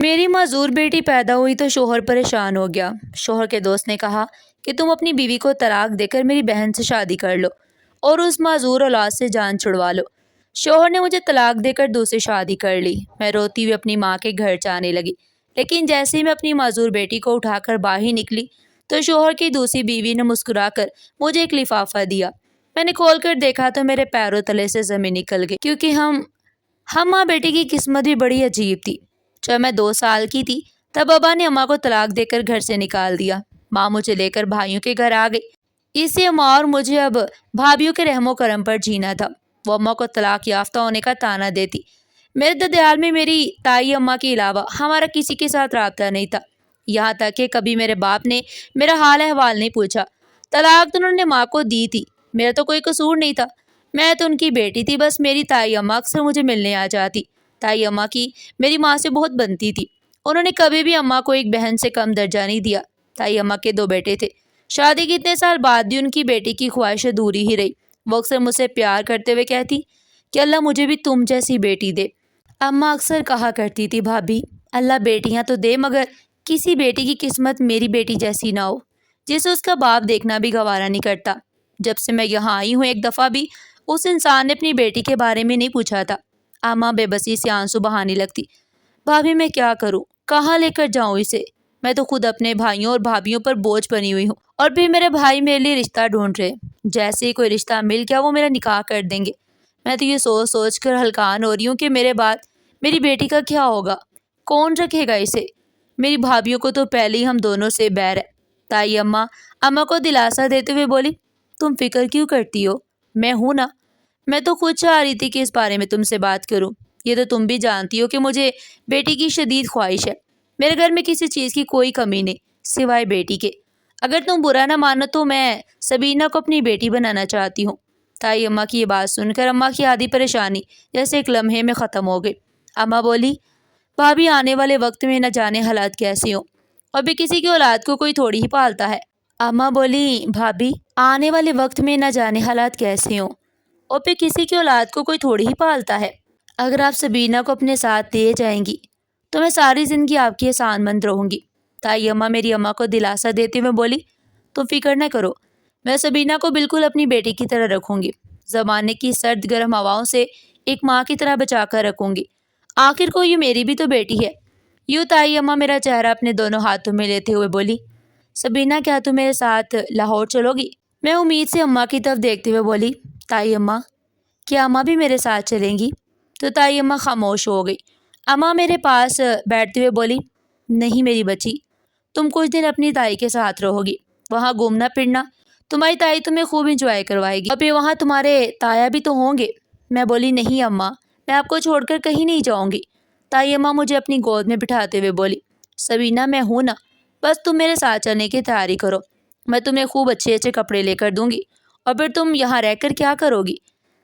میری معذور بیٹی پیدا ہوئی تو شوہر پریشان ہو گیا۔ شوہر کے دوست نے کہا کہ تم اپنی بیوی کو طلاق دے کر میری بہن سے شادی کر لو اور اس معذور اولاد سے جان چھڑوا لو۔ شوہر نے مجھے طلاق دے کر دوسری شادی کر لی۔ میں روتی ہوئی اپنی ماں کے گھر جانے لگی، لیکن جیسے ہی میں اپنی معذور بیٹی کو اٹھا کر باہر نکلی تو شوہر کی دوسری بیوی نے مسکرا کر مجھے ایک لفافہ دیا۔ میں نے کھول کر دیکھا تو میرے پیروں تلے سے زمین نکل گئی، کیونکہ ہم ماں بیٹی کی قسمت بھی بڑی عجیب تھی۔ جب میں 2 سال کی تھی تب ابا نے اماں کو طلاق دے کر گھر سے نکال دیا۔ ماں مجھے لے کر بھائیوں کے گھر آ گئی۔ اس سے اماں اور مجھے اب بھابھیوں کے رحم و کرم پر جینا تھا۔ وہ اماں کو طلاق یافتہ ہونے کا طعنہ دیتی۔ میرے ددیال میں میری تائی اماں کے علاوہ ہمارا کسی کے ساتھ رابطہ نہیں تھا، یہاں تک کہ کبھی میرے باپ نے میرا حال احوال نہیں پوچھا۔ طلاق تو انہوں نے ماں کو دی تھی، میرا تو کوئی قصور نہیں تھا، میں تو ان کی بیٹی تھی۔ بس میری تائی اماں اکثر مجھے ملنے آ جاتی۔ تائی اماں کی میری ماں سے بہت بنتی تھی، انہوں نے کبھی بھی اماں کو ایک بہن سے کم درجہ نہیں دیا۔ تائی اماں کے 2 بیٹے تھے، شادی کے اتنے سال بعد بھی ان کی بیٹی کی خواہش ادھوری ہی رہی۔ وہ اکثر مجھ سے پیار کرتے ہوئے کہتی کہ اللہ مجھے بھی تم جیسی بیٹی دے۔ اماں اکثر کہا کرتی تھی، بھابھی اللہ بیٹیاں تو دے مگر کسی بیٹی کی قسمت میری بیٹی جیسی نہ ہو جسے اس کا باپ دیکھنا بھی گوارا نہیں کرتا۔ جب سے میں یہاں آئی ہوں ایک دفعہ بھی اس انسان نے اپنی بیٹی کے بارے میں نہیں پوچھا تھا۔ اماں بے بسی سے آنسو بہانے لگتی۔ بھابھی میں کیا کروں، کہاں لے کر جاؤں اسے؟ میں تو خود اپنے بھائیوں اور بھابھیوں پر بوجھ بنی ہوئی ہوں، اور بھی میرے بھائی میرے لیے رشتہ ڈھونڈ رہے، جیسے ہی کوئی رشتہ مل گیا وہ میرا نکاح کر دیں گے۔ میں تو یہ سوچ سوچ کر ہلکان ہو رہی ہوں کہ میرے بعد میری بیٹی کا کیا ہوگا، کون رکھے گا اسے؟ میری بھابھیوں کو تو پہلے ہی ہم دونوں سے بیر ہے۔ تائی اماں کو دلاسا دیتے ہوئے بولی، تم فکر کیوں کرتی ہو، میں ہوں نا۔ میں تو خود چاہ رہی تھی کہ اس بارے میں تم سے بات کروں۔ یہ تو تم بھی جانتی ہو کہ مجھے بیٹی کی شدید خواہش ہے۔ میرے گھر میں کسی چیز کی کوئی کمی نہیں سوائے بیٹی کے۔ اگر تم برا نہ مانو تو میں سبینہ کو اپنی بیٹی بنانا چاہتی ہوں۔ تائی اماں کی یہ بات سن کر اماں کی آدھی پریشانی جیسے ایک لمحے میں ختم ہو گئی۔ اماں بولی، بھابھی آنے والے وقت میں نہ جانے حالات کیسے ہوں، اور بھی کسی کی اولاد کو کوئی تھوڑی ہی پالتا ہے۔ اماں بولی، بھابھی آنے والے وقت میں نہ جانے حالات کیسے ہوں، اور پھر کسی کی اولاد کو کوئی تھوڑی ہی پالتا ہے۔ اگر آپ سبینہ کو اپنے ساتھ لے جائیں گی تو میں ساری زندگی آپ کی احسان مند رہوں گی۔ تائی اماں میری اماں کو دلاسا دیتے ہوئے بولی، تم فکر نہ کرو، میں سبینہ کو بالکل اپنی بیٹی کی طرح رکھوں گی، زمانے کی سرد گرم ہواؤں سے ایک ماں کی طرح بچا کر رکھوں گی۔ آخر کو یہ میری بھی تو بیٹی ہے۔ یوں تائی اماں میرا چہرہ اپنے دونوں ہاتھوں میں لیتے ہوئے بولی، سبینہ کیا تم میرے ساتھ لاہور چلو گی؟ میں امید سے اماں کی طرف دیکھتے ہوئے بولی، تائی اماں کیا اماں بھی میرے ساتھ چلیں گی؟ تو تائی اماں خاموش ہو گئی۔ اماں میرے پاس بیٹھتے ہوئے بولی، نہیں میری بچی، تم کچھ دن اپنی تائی کے ساتھ رہو گی، وہاں گھومنا پھرنا تمہاری تائی تمہیں خوب انجوائے کروائے گی، اور پھر وہاں تمہارے تایا بھی تو ہوں گے۔ میں بولی، نہیں اماں، میں آپ کو چھوڑ کر کہیں نہیں جاؤں گی۔ تائی اماں مجھے اپنی گود میں بٹھاتے ہوئے بولی، سبینہ میں ہوں نا، بس تم میرے ساتھ چلنے کی تیاری کرو، میں تمہیں خوب اچھے اچھے کپڑے لے کر دوں گی، اور پھر تم یہاں رہ کر کیا کرو گی؟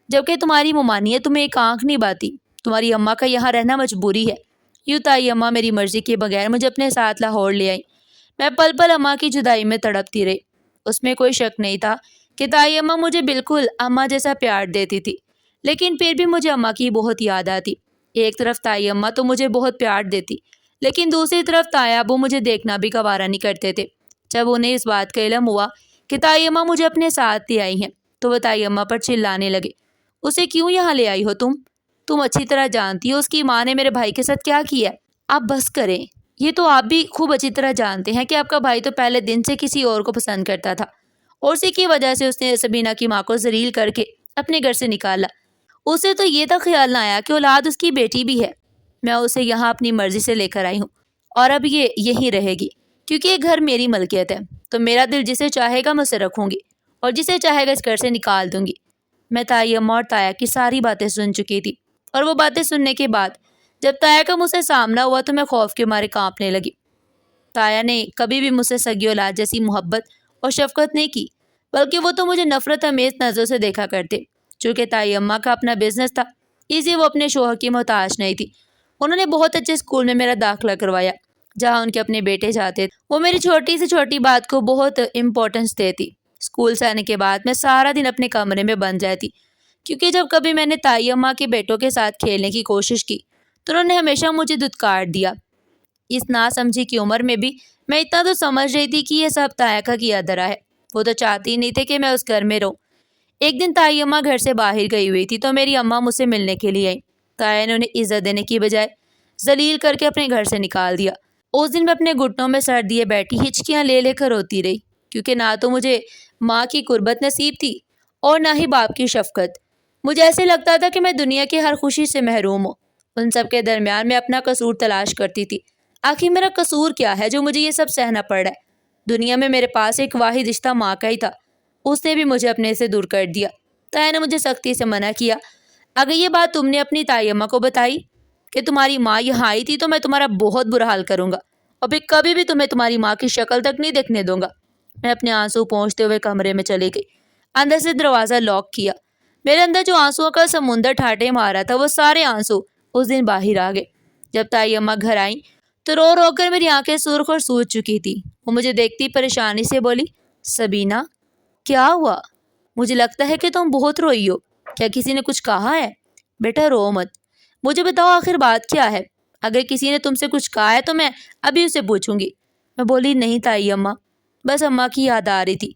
جبکہ تمہاری ممانعت تمہیں ایک آنکھ نہیں باتی، تمہاری اماں کا یہاں رہنا مجبوری ہے۔ یوں تائی اماں میری مرضی کے بغیر مجھے اپنے ساتھ لاہور لے آئی۔ میں پل پل اماں کی جدائی میں تڑپتی رہی۔ اس میں کوئی شک نہیں تھا کہ تائی اماں مجھے بالکل اماں جیسا پیار دیتی تھی، لیکن پھر بھی مجھے اماں کی بہت یاد آتی۔ ایک طرف تائی اماں تو مجھے بہت پیار دیتی، لیکن دوسری طرف تایا ابو مجھے دیکھنا بھی گوارا نہیں کرتے تھے۔ جب انہیں اس بات کا علم ہوا کہ تائی اماں مجھے اپنے ساتھ لے آئی ہیں تو وہ تائی اماں پر چلانے لگے، اسے کیوں یہاں لے آئی ہو تم اچھی طرح جانتی ہو اس کی ماں نے میرے بھائی کے ساتھ کیا کیا ہے۔ آپ بس کریں، یہ تو آپ بھی خوب اچھی طرح جانتے ہیں کہ آپ کا بھائی تو پہلے دن سے کسی اور کو پسند کرتا تھا، اور اسی کی وجہ سے اس نے سبینہ کی ماں کو ذلیل کر کے اپنے گھر سے نکالا۔ اسے تو یہ تک خیال نہ آیا کہ اولاد اس کی بیٹی بھی ہے۔ میں اسے یہاں اپنی مرضی سے لے کر آئی ہوں، اور اب یہ یہیں رہے گی، کیونکہ یہ گھر میری ملکیت ہے، تو میرا دل جسے چاہے گا میں اسے رکھوں گی، اور جسے چاہے گا اس گھر سے نکال دوں گی۔ میں تائی اماں اور تایا کی ساری باتیں سن چکی تھی، اور وہ باتیں سننے کے بعد جب تایا کا مجھ سے سامنا ہوا تو میں خوف کے مارے کانپنے لگی۔ تایا نے کبھی بھی مجھ سے سگی اولاد جیسی محبت اور شفقت نہیں کی، بلکہ وہ تو مجھے نفرت امیز نظروں سے دیکھا کرتے۔ چونکہ تائی اماں کا اپنا بزنس تھا، اس لیے وہ اپنے شوہر کی محتاج نہیں تھی۔ انہوں نے بہت اچھے اسکول میں میرا داخلہ کروایا جہاں ان کے اپنے بیٹے جاتے تھے۔ وہ میری چھوٹی سے چھوٹی بات کو بہت امپورٹنس دیتی۔ اسکول سے آنے کے بعد میں سارا دن اپنے کمرے میں بند جاتی، کیونکہ جب کبھی میں نے تائی اماں کے بیٹوں کے ساتھ کھیلنے کی کوشش کی تو انہوں نے ہمیشہ مجھے دھتکار دیا۔ اس ناسمجھی کی عمر میں بھی میں اتنا تو سمجھ رہی تھی کہ یہ سب تایا کا کیا دھرا ہے۔ وہ تو چاہتی ہی نہیں تھے کہ میں اس گھر میں رہوں۔ ایک دن تائی اماں گھر سے باہر گئی ہوئی تھی تو میری اماں مجھ سے ملنے کے لیے آئی۔ تایا نے انہیں عزت دینے کی بجائے ذلیل کر کے اپنے گھر سے نکال دیا۔ اس دن میں اپنے گھٹنوں میں سر دیے بیٹھی ہچکیاں لے لے کر روتی رہی، کیونکہ نہ تو مجھے ماں کی قربت نصیب تھی اور نہ ہی باپ کی شفقت۔ مجھے ایسے لگتا تھا کہ میں دنیا کی ہر خوشی سے محروم ہوں۔ ان سب کے درمیان میں اپنا قصور تلاش کرتی تھی۔ آخر میرا قصور کیا ہے جو مجھے یہ سب سہنا پڑ رہا ہے؟ دنیا میں میرے پاس ایک واحد رشتہ ماں کا ہی تھا، اس نے بھی مجھے اپنے سے دور کر دیا۔ تایا نے مجھے سختی سے منع کیا۔ اگر یہ بات تم نے اپنی تائی اماں کو بتائی کہ تمہاری ماں یہاں آئی تھی تو میں تمہارا بہت برا حال کروں گا اور پھر کبھی بھی تمہیں تمہاری ماں کی شکل تک نہیں دیکھنے دوں گا۔ میں اپنے آنسو پہنچتے ہوئے کمرے میں چلی گئی، اندر سے دروازہ لاک کیا۔ میرے اندر جو آنسوؤں کا سمندر ٹھاٹے مارا تھا وہ سارے آنسو اس دن باہر آ گئے۔ جب تائی اماں گھر آئیں تو رو رو کر میری آنکھیں سرخ اور سوج چکی تھی۔ وہ مجھے دیکھتی پریشانی سے بولی، سبینہ کیا ہوا؟ مجھے لگتا ہے کہ تم بہت روئی ہو، کیا کسی نے کچھ کہا ہے؟ بیٹا رو مت، مجھے بتاؤ آخر بات کیا ہے؟ اگر کسی نے تم سے کچھ کہا ہے تو میں ابھی اسے پوچھوں گی۔ میں بولی، نہیں تائی اماں، بس اماں کی یاد آ رہی تھی۔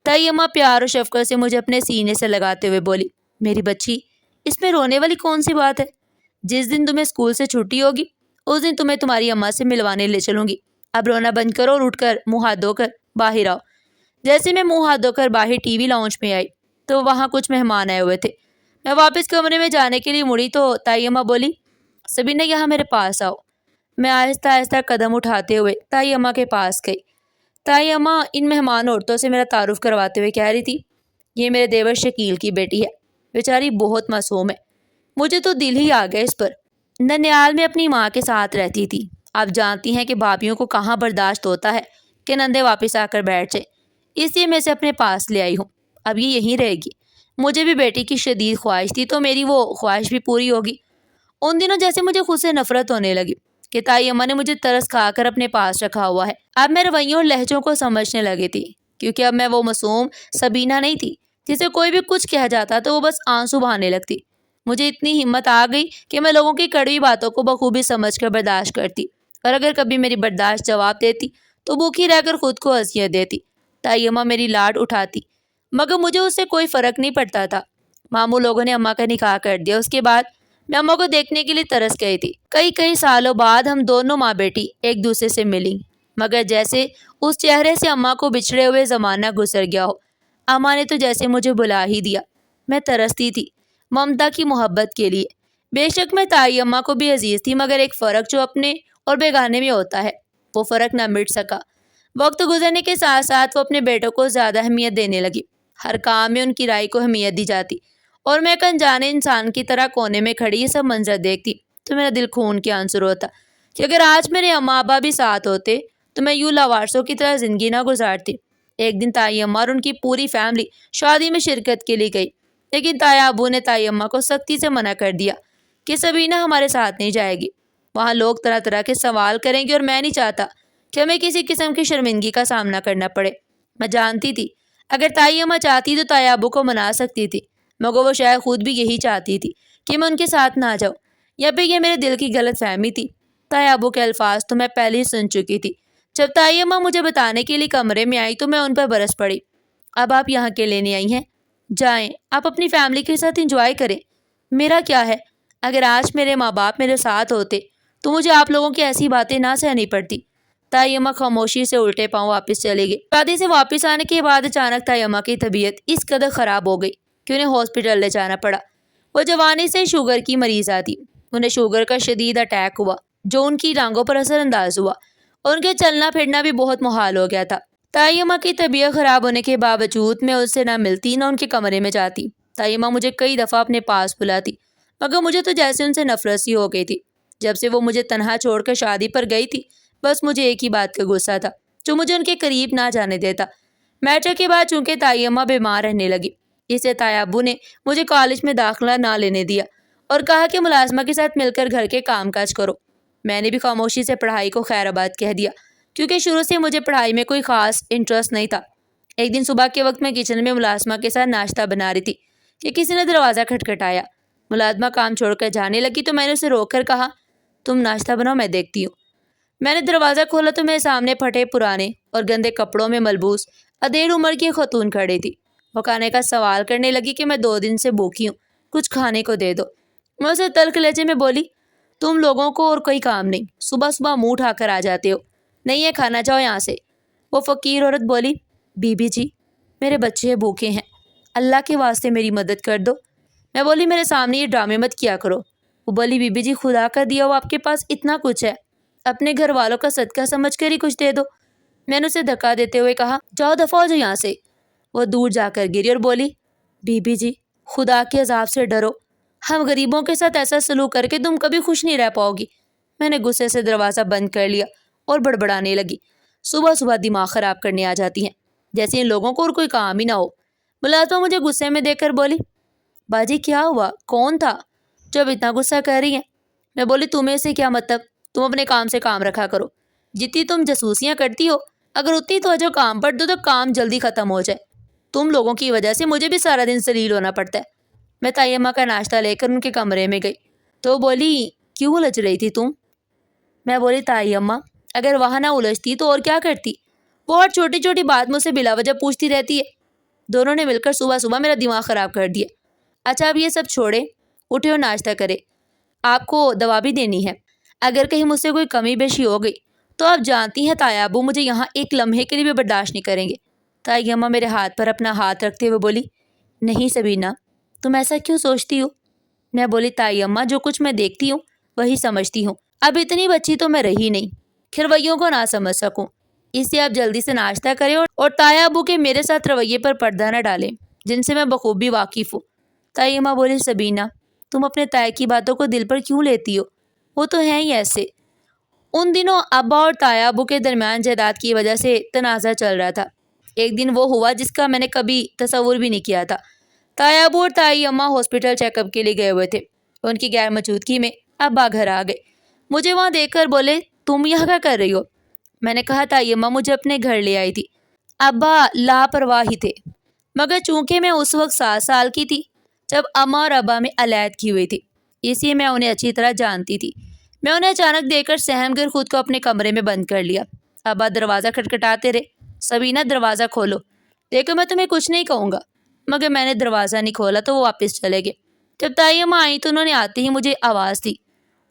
تائی اماں پیار اور شفقت سے مجھے اپنے سینے سے لگاتے ہوئے بولی، میری بچی اس میں رونے والی کون سی بات ہے؟ جس دن تمہیں اسکول سے چھٹی ہوگی اس دن تمہیں تمہاری اماں سے ملوانے لے چلوں گی۔ اب رونا بند کرو اور اٹھ کر منہ ہاتھ دھو کر باہر آؤ۔ جیسے میں منہ ہاتھ دھو کر باہر ٹی وی لاؤنج میں آئی تو وہاں کچھ مہمان آئے ہوئے تھے۔ میں واپس کمرے میں جانے کے لیے مڑی تو تائی اماں بولی، سبینہ یہاں میرے پاس آؤ۔ میں آہستہ آہستہ قدم اٹھاتے ہوئے تائی اماں کے پاس گئی۔ تائی اماں ان مہمان عورتوں سے میرا تعارف کرواتے ہوئے کہہ رہی تھی، یہ میرے دیور شکیل کی بیٹی ہے، بیچاری بہت معصوم ہے، مجھے تو دل ہی آ گیا اس پر۔ ننیال میں اپنی ماں کے ساتھ رہتی تھی۔ آپ جانتی ہیں کہ بھابھیوں کو کہاں برداشت ہوتا ہے کہ نندے واپس آ کر بیٹھ جائے، اس لیے میں اسے اپنے پاس لے آئی ہوں۔ اب یہ یہیں رہے گی۔ مجھے بھی بیٹی کی شدید خواہش تھی تو میری وہ خواہش بھی پوری ہوگی۔ ان دنوں جیسے مجھے خود سے نفرت ہونے لگی کہ تائی اماں نے مجھے ترس کھا کر اپنے پاس رکھا ہوا ہے۔ اب میں رویوں اور لہجوں کو سمجھنے لگی تھی، کیونکہ اب میں وہ معصوم سبینہ نہیں تھی جسے کوئی بھی کچھ کہہ جاتا تو وہ بس آنسو بہانے لگتی۔ مجھے اتنی ہمت آ گئی کہ میں لوگوں کی کڑوی باتوں کو بخوبی سمجھ کر برداشت کرتی، اور اگر کبھی میری برداشت جواب دیتی تو بھوکی رہ کر خود کو اذیت دیتی۔ تائی اماں میری لاڈ اٹھاتی، مگر مجھے اس سے کوئی فرق نہیں پڑتا تھا۔ ماموں لوگوں نے اماں کا نکاح کر دیا۔ اس کے بعد میں اماں کو دیکھنے کے لیے ترس گئی تھی۔ کئی سالوں بعد ہم دونوں ماں بیٹی ایک دوسرے سے ملی، مگر جیسے اس چہرے سے اماں کو بچھڑے ہوئے زمانہ گزر گیا ہو۔ اماں نے تو جیسے مجھے بلا ہی دیا۔ میں ترستی تھی ممتا کی محبت کے لیے۔ بے شک میں تائی اماں کو بھی عزیز تھی، مگر ایک فرق جو اپنے اور بیگانے میں ہوتا ہے وہ فرق نہ مٹ سکا۔ وقت گزرنے کے ساتھ ساتھ وہ اپنے بیٹوں کو زیادہ اہمیت دینے لگی۔ ہر کام میں ان کی رائے کو اہمیت دی جاتی، اور میں ایک انجانے انسان کی طرح کونے میں کھڑی یہ سب منظر دیکھتی تو میرا دل خون کے آنسر ہوتا کہ اگر آج میرے اماں ابا بھی ساتھ ہوتے تو میں یوں لاوارثوں کی طرح زندگی نہ گزارتی۔ ایک دن تائی اماں اور ان کی پوری فیملی شادی میں شرکت کے لیے گئی، لیکن تایا ابو نے تائی اماں کو سختی سے منع کر دیا کہ سبینہ ہمارے ساتھ نہیں جائے گی، وہاں لوگ طرح طرح کے سوال کریں گے اور میں نہیں چاہتا کہ ہمیں کسی قسم کی شرمندگی کا سامنا کرنا پڑے۔ میں جانتی تھی اگر تائی اماں چاہتی تو تایا ابو کو منا سکتی تھی، مگر وہ شاید خود بھی یہی چاہتی تھی کہ میں ان کے ساتھ نہ جاؤں، یا پھر یہ میرے دل کی غلط فہمی تھی۔ تایا ابو کے الفاظ تو میں پہلے ہی سن چکی تھی۔ جب تائی اماں مجھے بتانے کے لیے کمرے میں آئی تو میں ان پر برس پڑی۔ اب آپ یہاں کے لینے آئی ہیں، جائیں آپ اپنی فیملی کے ساتھ انجوائے کریں، میرا کیا ہے؟ اگر آج میرے ماں باپ میرے ساتھ ہوتے تو مجھے آپ لوگوں کی ایسی باتیں نہ سہنی پڑتی۔ تائی اماں خاموشی سے الٹے پاؤں واپس چلے گئی۔ شادی سے واپس آنے کے بعد اچانک تائی اماں کی طبیعت اس قدر خراب ہو گئی کہ انہیں ہاسپٹل لے جانا پڑا۔ وہ جوانی سے شوگر کی مریضہ تھی۔ انہیں شوگر کا شدید اٹیک ہوا جو ان کی ٹانگوں پر اثر انداز ہوا، اور ان کے چلنا پھرنا بھی بہت محال ہو گیا تھا۔ تائی اماں کی طبیعت خراب ہونے کے باوجود میں اس سے نہ ملتی نہ ان کے کمرے میں جاتی۔ تائی اماں مجھے کئی دفعہ اپنے پاس بلاتی، مگر مجھے تو جیسے ان سے نفرت سی ہو گئی تھی۔ جب سے وہ مجھے تنہا چھوڑ کر شادی پر گئی تھی، بس مجھے ایک ہی بات کا غصہ تھا جو مجھے ان کے قریب نہ جانے دیتا۔ میٹرک کے بعد چونکہ تائی اماں بیمار رہنے لگی، اس سے تایا ابو نے مجھے کالج میں داخلہ نہ لینے دیا اور کہا کہ ملازمہ کے ساتھ مل کر گھر کے کام کاج کرو۔ میں نے بھی خاموشی سے پڑھائی کو خیر آباد کہہ دیا، کیونکہ شروع سے مجھے پڑھائی میں کوئی خاص انٹرسٹ نہیں تھا۔ ایک دن صبح کے وقت میں کچن میں ملازمہ کے ساتھ ناشتہ بنا رہی تھی کہ کسی نے دروازہ کھٹکھٹایا۔ ملازمہ کام چھوڑ کر جانے لگی تو میں نے اسے روک کر کہا، تم ناشتہ بناؤ میں دیکھتی ہوں۔ میں نے دروازہ کھولا تو میرے سامنے پھٹے پرانے اور گندے کپڑوں میں ملبوس ادھیڑ عمر کی خاتون کھڑی تھی۔ وہ کھانے کا سوال کرنے لگی کہ میں 2 دن سے بھوکی ہوں، کچھ کھانے کو دے دو۔ میں اسے تلخ لہجے میں بولی، تم لوگوں کو اور کوئی کام نہیں، صبح صبح منہ اٹھا کر آ جاتے ہو، نہیں ہے کھانا، جاؤ یہاں سے۔ وہ فقیر عورت بولی، بی بی جی میرے بچے بھوکے ہیں، اللہ کے واسطے میری مدد کر دو۔ میں بولی، میرے سامنے یہ ڈرامے مت کیا کرو۔ وہ بولی، بی بی جی خدا کا دیا ہو آپ کے پاس اتنا کچھ ہے، اپنے گھر والوں کا صدقہ سمجھ کر ہی کچھ دے دو۔ میں نے اسے دھکا دیتے ہوئے کہا، جاؤ دفعہ ہو جاؤ یہاں سے۔ وہ دور جا کر گری اور بولی، بی بی جی خدا کے عذاب سے ڈرو، ہم غریبوں کے ساتھ ایسا سلوک کر کے تم کبھی خوش نہیں رہ پاؤ گی۔ میں نے غصے سے دروازہ بند کر لیا اور بڑبڑانے لگی، صبح صبح دماغ خراب کرنے آ جاتی ہیں، جیسے ان لوگوں کو اور کوئی کام ہی نہ ہو۔ ملازمہ مجھے غصے میں دیکھ کر بولی، باجی کیا ہوا، کون تھا جو اب اتنا غصہ کر رہی ہیں؟ میں بولی، تمہیں سے کیا مطلب، تم اپنے کام سے کام رکھا کرو، جتنی تم جاسوسیاں کرتی ہو اگر اتنی توجہ کام پر دو تو کام جلدی ختم ہو جائے۔ تم لوگوں کی وجہ سے مجھے بھی سارا دن ذلیل ہونا پڑتا ہے۔ میں طیمہ کا ناشتہ لے کر ان کے کمرے میں گئی تو بولی، کیوں الجھ رہی تھی تم؟ میں بولی، طیمہ اگر وہاں نہ الجھتی تو اور کیا کرتی، وہ ہر چھوٹی چھوٹی بات مجھ سے بلا وجہ پوچھتی رہتی ہے۔ دونوں نے مل کر صبح صبح میرا دماغ خراب کر دیا۔ اچھا اب یہ سب چھوڑے، اٹھے اور ناشتہ کرے، آپ کو دوا بھی دینی ہے، اگر کہیں مجھ سے کوئی کمی بیشی ہو گئی تو آپ جانتی ہیں تایا ابو مجھے یہاں ایک لمحے کے لیے بھی برداشت نہیں کریں گے۔ طیمہ میرے ہاتھ پر اپنا ہاتھ رکھتے ہوئے بولی، نہیں سبینہ تم ایسا کیوں سوچتی ہو؟ میں بولی، طیمہ جو کچھ میں دیکھتی ہوں وہی سمجھتی ہوں، اب اتنی بچی تو میں رہی نہیں کہ رویوں کو نہ سمجھ سکوں، اس لیے آپ جلدی سے ناشتہ کریں اور تایا ابو کے میرے ساتھ رویے پر پردہ نہ ڈالیں جن سے میں بخوبی واقف ہوں۔ طیمہ بولی، سبینہ تم اپنے تایا کی باتوں کو دل پر کیوں لیتی ہو، وہ تو ہیں ہی ایسے۔ ان دنوں ابا اور تایا ابو کے درمیان جائیداد کی وجہ سے تنازع چل رہا تھا۔ ایک دن وہ ہوا جس کا میں نے کبھی تصور بھی نہیں کیا تھا۔ تایا ابو اور تائی اماں ہاسپٹل چیک اپ کے لیے گئے ہوئے تھے، ان کی غیر موجودگی میں ابا گھر آ گئے، مجھے وہاں دیکھ کر بولے، تم یہاں کیا کر رہی ہو؟ میں نے کہا، تائی اماں مجھے اپنے گھر لے آئی تھی۔ ابا لاپرواہ ہی تھے، مگر چونکہ میں اس وقت 7 سال کی تھی جب اماں اور ابا میں علیحدگی ہوئی تھی، اس لیے میں انہیں اچھی طرح جانتی تھی۔ میں انہیں اچانک دیکھ کر سہم کر خود کو اپنے کمرے میں بند کر لیا۔ ابا دروازہ کھٹکھٹاتے رہے، سبینہ دروازہ کھولو، دیکھو میں تمہیں کچھ نہیں کہوں گا، مگر میں نے دروازہ نہیں کھولا تو وہ واپس چلے گئے۔ جب تائی اماں آئیں تو انہوں نے آتے ہی مجھے آواز دی،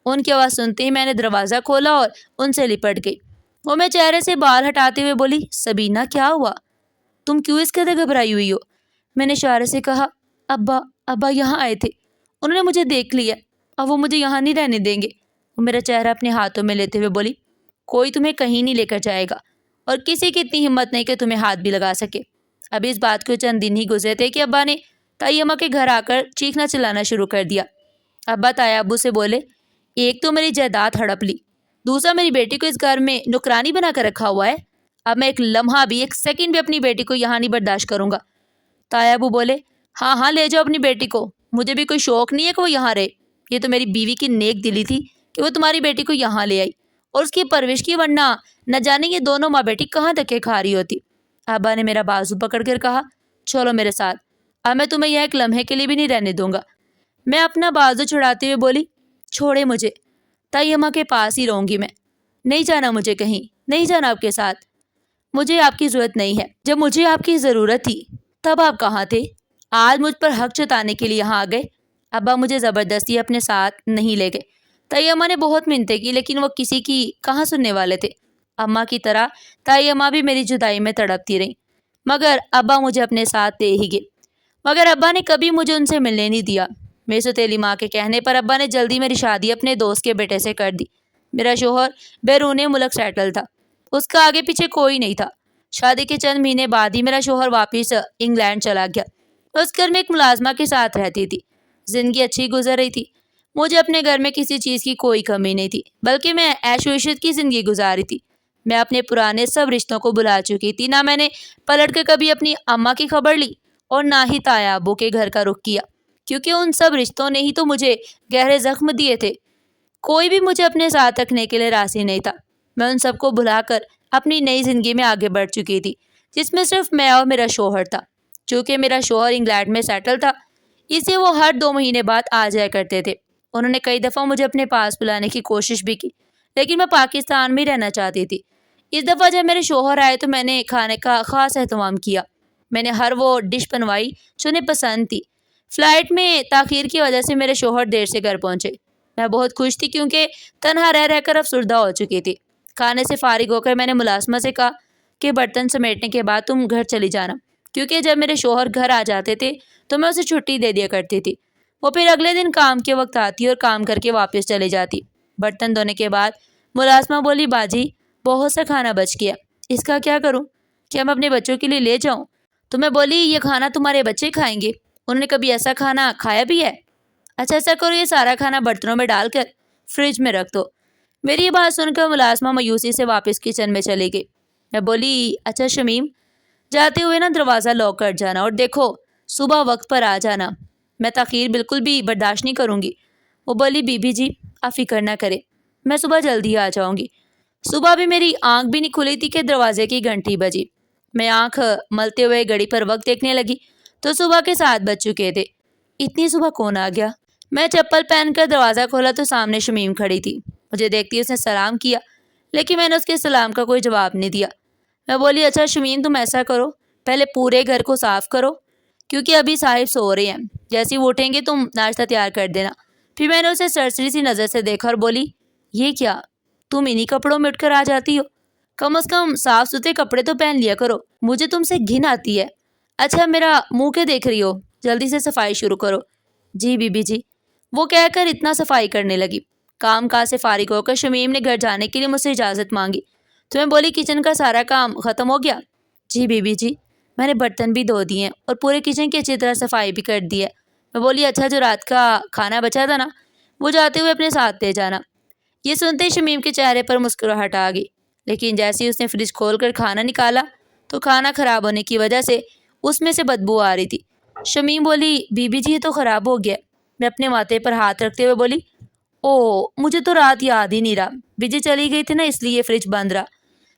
ان کی آواز سنتے ہی میں نے دروازہ کھولا اور ان سے لپٹ گئی۔ وہ میں چہرے سے بال ہٹاتے ہوئے بولی، سبینہ کیا ہوا، تم کیوں اس قدر گھبرائی ہوئی ہو؟ میں نے اشارے سے کہا، ابا یہاں آئے تھے، انہوں نے مجھے دیکھ لیا، اب وہ مجھے یہاں نہیں رہنے دیں گے۔ وہ میرا چہرہ اپنے ہاتھوں میں لیتے ہوئے بولی، کوئی تمہیں کہیں نہیں لے کر جائے گا اور کسی کی اتنی ہمت نہیں کہ تمہیں ہاتھ بھی لگا سکے۔ اب اس بات کو چند دن ہی گزرے تھے کہ ابا نے تائی اماں کے گھر آ کر چیخنا چلانا شروع کر دیا۔ ابا تایا ابو سے بولے، ایک تو میری جائیداد ہڑپ لی، دوسرا میری بیٹی کو اس گھر میں نکرانی بنا کر رکھا ہوا ہے، اب میں ایک لمحہ بھی، ایک سیکنڈ بھی اپنی بیٹی کو یہاں نہیں برداشت کروں گا۔ تایا ابو بولے، ہاں لے جاؤ اپنی بیٹی کو، مجھے بھی کوئی شوق نہیں ہے کہ وہ یہاں رہے، یہ تو میری بیوی کی نیک دلی تھی کہ وہ تمہاری بیٹی کو یہاں لے آئی اور اس کی پرورش کی، ورنہ نہ جانے یہ دونوں ماں بیٹی کہاں دھکے کھا رہی ہوتی۔ ابا نے میرا بازو پکڑ کر کہا، چلو میرے ساتھ، اب میں تمہیں یہ ایک لمحے کے لیے بھی نہیں رہنے دوں گا۔ میں اپنا بازو چھڑاتے ہوئے بولی، چھوڑے مجھے، تائی اماں کے پاس ہی رہوں گی میں، نہیں جانا مجھے کہیں، نہیں جانا آپ کے ساتھ، مجھے آپ کی ضرورت نہیں ہے، جب مجھے آپ کی ضرورت تھی تب آپ کہاں تھے؟ آج مجھ پر حق جتانے کے لیے یہاں آ گئے۔ ابا مجھے زبردستی اپنے ساتھ نہیں لے گئے۔ تائی اماں نے بہت منتیں کی لیکن وہ کسی کی کہاں سننے والے تھے۔ اماں کی طرح تائی اماں بھی میری جدائی میں تڑپتی رہیں، مگر ابا مجھے اپنے ساتھ لے ہی گئے، مگر ابا نے کبھی مجھے ان سے ملنے نہیں دیا۔ میری سوتیلی ماں کے کہنے پر ابا نے جلدی میری شادی اپنے دوست کے بیٹے سے کر دی۔ میرا شوہر بیرون ملک سیٹل تھا، اس کا آگے پیچھے کوئی نہیں تھا۔ شادی کے چند مہینے بعد ہی میرا شوہر واپس انگلینڈ چلا گیا، اس گھر میں ایک ملازمہ کے ساتھ رہتی تھی۔ زندگی اچھی گزر رہی تھی، مجھے اپنے گھر میں کسی چیز کی کوئی کمی نہیں تھی، بلکہ میں عیش و عشرت کی زندگی گزاری تھی۔ میں اپنے پرانے سب رشتوں کو بلا چکی تھی، نہ میں نے پلٹ کے کبھی اپنی اماں کی خبر لی اور نہ ہی تایا ابو کے گھر کا رخ کیا، کیونکہ ان سب رشتوں نے ہی تو مجھے گہرے زخم دیے تھے۔ کوئی بھی مجھے اپنے ساتھ رکھنے کے لیے راضی نہیں تھا۔ میں ان سب کو بھلا کر اپنی نئی زندگی میں آگے بڑھ چکی تھی، جس میں صرف میں اور میرا شوہر تھا۔ چونکہ میرا شوہر انگلینڈ میں سیٹل تھا، اس لیے وہ ہر 2 مہینے بعد آ جایا کرتے تھے۔ انہوں نے کئی دفعہ مجھے اپنے پاس بلانے کی کوشش بھی کی، لیکن میں پاکستان میں ہی رہنا چاہتی تھی۔ اس دفعہ جب میرے شوہر آئے تو میں نے کھانے کا خاص اہتمام کیا۔ میں نے ہر وہ ڈش بنوائی جو انہیں پسند تھی۔ فلائٹ میں تاخیر کی وجہ سے میرے شوہر دیر سے گھر پہنچے۔ میں بہت خوش تھی کیونکہ تنہا رہ کر افسردہ ہو چکی تھی۔ کھانے سے فارغ ہو کر میں نے ملازمہ سے کہا کہ برتن سمیٹنے کے بعد تم گھر چلی جانا، کیونکہ جب میرے شوہر گھر آ جاتے تھے تو میں اسے چھٹی دے دیا کرتی تھی۔ وہ پھر اگلے دن کام کے وقت آتی اور کام کر کے واپس چلی جاتی۔ برتن دھونے کے بعد ملازمہ بولی، باجی بہت سا کھانا بچ گیا، اس کا کیا کروں؟ کیا میں اپنے بچوں کے لیے لے جاؤں؟ تو میں بولی، یہ کھانا تمہارے بچے کھائیں گے، انہوں نے کبھی ایسا کھانا کھایا بھی ہے؟ اچھا ایسا کرو، یہ سارا کھانا برتنوں میں ڈال کر فریج میں رکھ دو۔ میری یہ بات سن کر ملازمہ مایوسی سے واپس کچن میں چلی گئی۔ میں بولی، اچھا شمیم، جاتے ہوئے نا دروازہ لاک کر جانا، اور دیکھو صبح وقت پر آ جانا، میں تاخیر بالکل بھی برداشت نہیں کروں گی۔ وہ بولی، بی بی جی آپ فکر نہ کرے، میں صبح جلدی آ جاؤں گی۔ صبح بھی میری آنکھ بھی نہیں کھلی تھی کہ دروازے کی گھنٹی بجی۔ میں آنکھ ملتے ہوئے گھڑی پر وقت دیکھنے لگی تو صبح کے 7 بج چکے تھے۔ اتنی صبح کون آ گیا؟ میں چپل پہن کر دروازہ کھولا تو سامنے شمیم کھڑی تھی۔ مجھے دیکھتی اس نے سلام کیا، لیکن میں نے اس کے سلام کا کوئی جواب نہیں دیا۔ میں بولی، اچھا شمیم تم ایسا کرو، پہلے پورے گھر کو صاف کرو کیونکہ ابھی صاحب سو رہے ہیں، جیسے ہی وہ اٹھیں گے تم ناشتہ تیار کر دینا۔ پھر میں نے اسے سرسری سی نظر سے دیکھا اور بولی، یہ کیا تم انہی کپڑوں میں اٹھ کر آ جاتی ہو؟ کم از کم صاف ستھرے کپڑے تو پہن لیا کرو، مجھے تم سے گھن آتی ہے۔ اچھا میرا منہ کے دیکھ رہی ہو، جلدی سے صفائی شروع کرو۔ جی بی بی جی، وہ کہہ کر اتنا صفائی کرنے لگی۔ کام کاج سے فارغ ہو کر شمیم نے گھر جانے کے لیے مجھ سے اجازت مانگی تو میں بولی، کچن کا سارا کام ختم ہو گیا؟ جی بی بی جی، میں نے برتن بھی دھو دیے ہیں اور پورے کچن کی اچھی طرح صفائی بھی کر دی ہے۔ میں بولی، اچھا جو رات کا کھانا بچا تھا نا، وہ جاتے ہوئے اپنے ساتھ لے جانا۔ یہ سنتے ہی شمیم کے چہرے پر مسکراہٹ آ گئی، لیکن جیسے ہی اس نے فریج کھول کر کھانا نکالا تو کھانا خراب ہونے کی وجہ سے اس میں سے بدبو آ رہی تھی۔ شمیم بولی، بی بی جی یہ تو خراب ہو گیا۔ میں اپنے ماتھے پر ہاتھ رکھتے ہوئے بولی، او مجھے تو رات یاد ہی نہیں رہا، بجلی چلی گئی تھی نا اس لیے فریج بند رہا۔